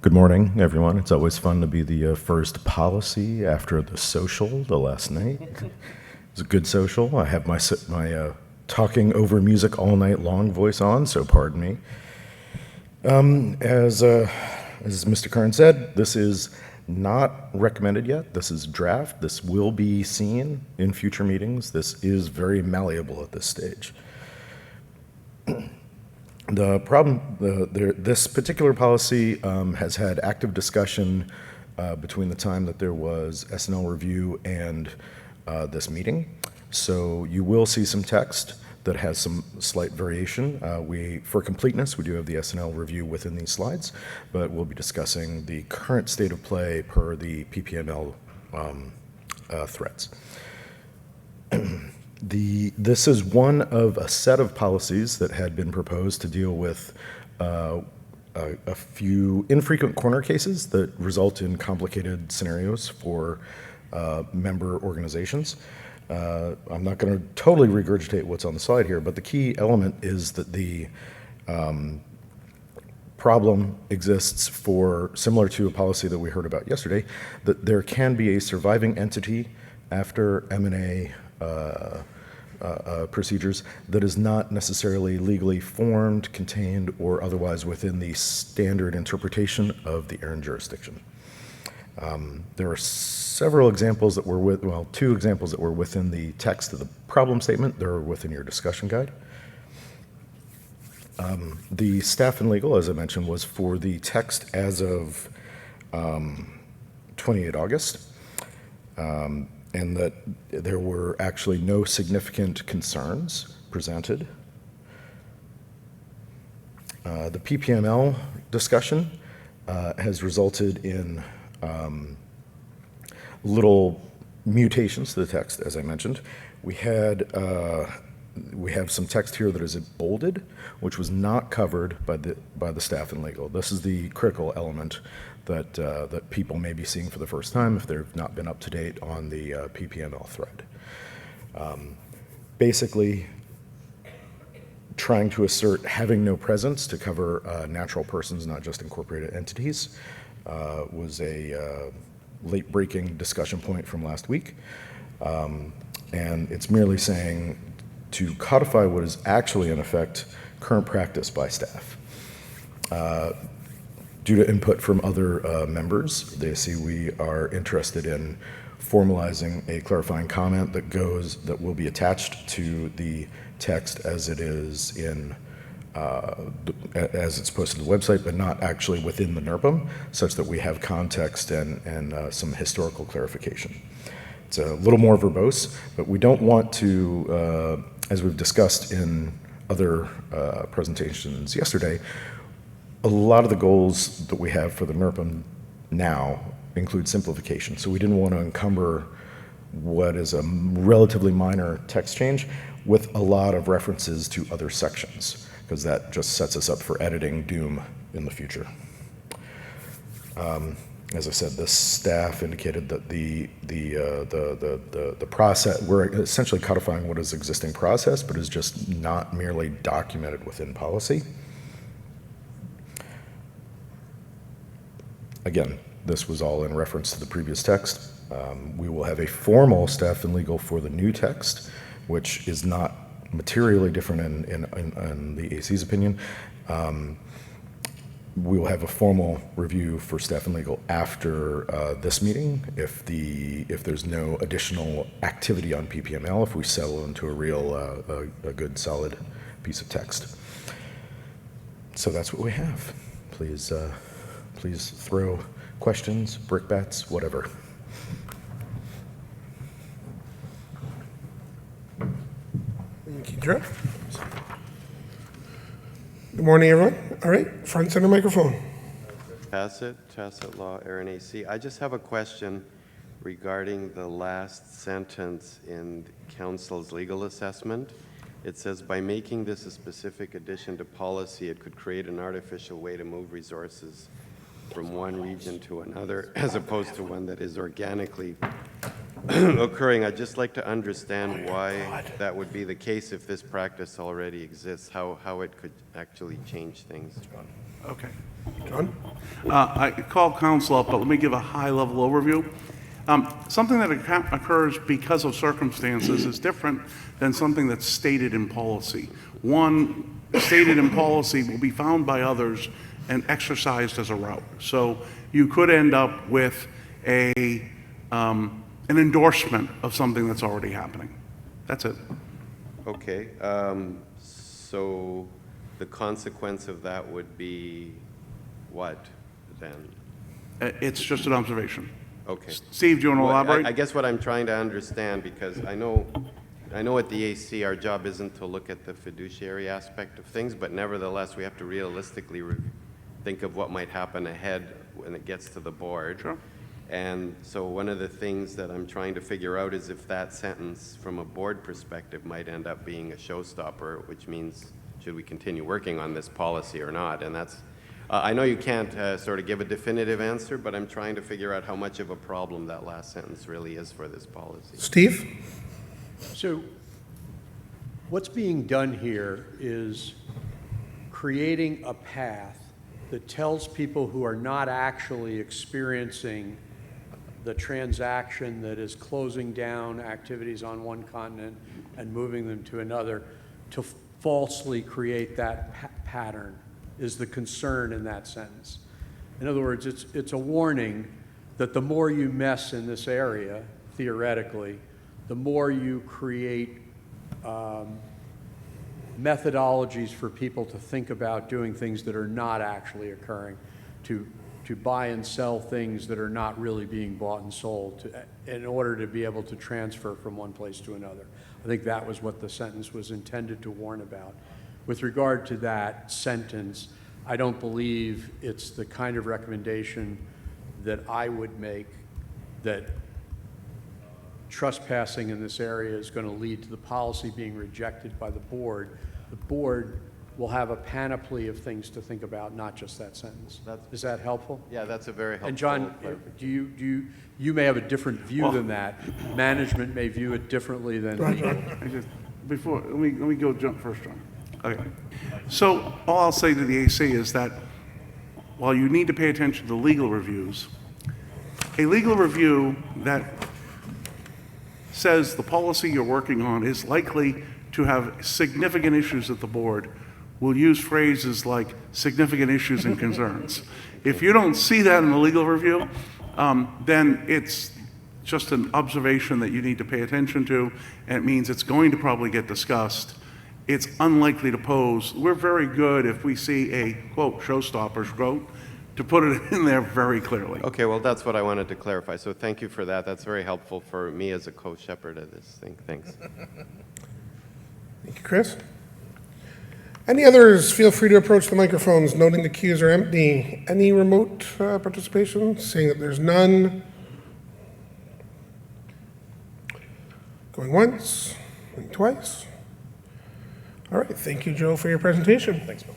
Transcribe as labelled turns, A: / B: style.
A: Good morning, everyone. It's always fun to be the first policy after the social, the last night. It was a good social. I have my talking over music all night long voice on, so pardon me. As Mr. Kern said, this is not recommended yet. This is draft. This will be seen in future meetings. This is very malleable at this stage. The problem, this particular policy has had active discussion between the time that there was SNL review and this meeting. So you will see some text that has some slight variation. For completeness, we do have the SNL review within these slides, but we'll be discussing the current state of play per the PPML threads. This is one of a set of policies that had been proposed to deal with a few infrequent corner cases that result in complicated scenarios for member organizations. I'm not going to totally regurgitate what's on the slide here, but the key element is that the problem exists for, similar to a policy that we heard about yesterday, that there can be a surviving entity after M&A procedures that is not necessarily legally formed, contained, or otherwise within the standard interpretation of the ARIN jurisdiction. There are several examples that were two examples that were within the text of the problem statement. They're within your discussion guide. The staff and legal, as I mentioned, was for the text as of 28 August. And that there were actually no significant concerns presented. The PPML discussion has resulted in little mutations to the text, as I mentioned. We have some text here that is bolded, which was not covered by the staff and legal. This is the critical element that people may be seeing for the first time if they've not been up to date on the PPML thread. Basically, trying to assert having no presence to cover natural persons, not just incorporated entities, was a late-breaking discussion point from last week. And it's merely saying to codify what is actually in effect current practice by staff. Due to input from other members, they see we are interested in formalizing a clarifying comment that will be attached to the text as it is as it's posted to the website, but not actually within the NERPM, such that we have context and some historical clarification. It's a little more verbose, but we don't want to, as we've discussed in other presentations yesterday, a lot of the goals that we have for the NERPM now include simplification. So we didn't want to encumber what is a relatively minor text change with a lot of references to other sections, because that just sets us up for editing doom in the future. As I said, the staff indicated that the process, we're essentially codifying what is existing process, but is just not merely documented within policy. Again, this was all in reference to the previous text. We will have a formal staff and legal for the new text, which is not materially different in the AC's opinion. We will have a formal review for staff and legal after this meeting if there's no additional activity on PPML, if we settle into a good solid piece of text. So that's what we have. Please throw questions, brickbats, whatever.
B: Thank you, Drew. Good morning, everyone. All right, front center microphone.
C: Tacit Law, ARIN AC. I just have a question regarding the last sentence in Council's legal assessment. It says, by making this a specific addition to policy, it could create an artificial way to move resources from one region to another, as opposed to one that is organically occurring. I'd just like to understand why that would be the case if this practice already exists, how it could actually change things.
D: Okay.
B: John?
D: I called council up, but let me give a high-level overview. Something that occurs because of circumstances is different than something that's stated in policy. One stated in policy will be found by others and exercised as a route. So you could end up with an endorsement of something that's already happening. That's it.
C: Okay, so the consequence of that would be what then?
D: It's just an observation.
C: Okay.
D: Steve, do you want to
C: Well,
D: elaborate?
C: I guess what I'm trying to understand, because I know at the AC, our job isn't to look at the fiduciary aspect of things, but nevertheless, we have to realistically think of what might happen ahead when it gets to the board.
D: Sure.
C: And so one of the things that I'm trying to figure out is if that sentence, from a board perspective, might end up being a showstopper, which means should we continue working on this policy or not? And that's, I know you can't sort of give a definitive answer, but I'm trying to figure out how much of a problem that last sentence really is for this policy.
B: Steve?
E: So what's being done here is creating a path that tells people who are not actually experiencing the transaction that is closing down activities on one continent and moving them to another to falsely create that pattern is the concern in that sentence. In other words, it's a warning that the more you mess in this area, theoretically, the more you create methodologies for people to think about doing things that are not actually occurring, to buy and sell things that are not really being bought and sold in order to be able to transfer from one place to another. I think that was what the sentence was intended to warn about. With regard to that sentence, I don't believe it's the kind of recommendation that I would make that trespassing in this area is going to lead to the policy being rejected by the board. The board will have a panoply of things to think about, not just that sentence. Is that helpful?
C: Yeah, that's a very helpful.
E: And John, you may have a different view than that. Management may view it differently than legal.
D: Let me go jump first, John. Okay. So all I'll say to the AC is that while you need to pay attention to legal reviews, a legal review that says the policy you're working on is likely to have significant issues at the board will use phrases like significant issues and concerns. If you don't see that in the legal review, then it's just an observation that you need to pay attention to, and it means it's going to probably get discussed. It's unlikely to pose. We're very good if we see a, quote, showstoppers, quote, to put it in there very clearly.
C: Okay, well, that's what I wanted to clarify. So thank you for that. That's very helpful for me as a co-shepherd of this thing. Thanks.
B: Thank you, Chris. Any others, feel free to approach the microphones, noting the queues are empty. Any remote participation? Seeing that there's none. Going once, going twice. All right, thank you, Joe, for your presentation.
A: Thanks, Bill.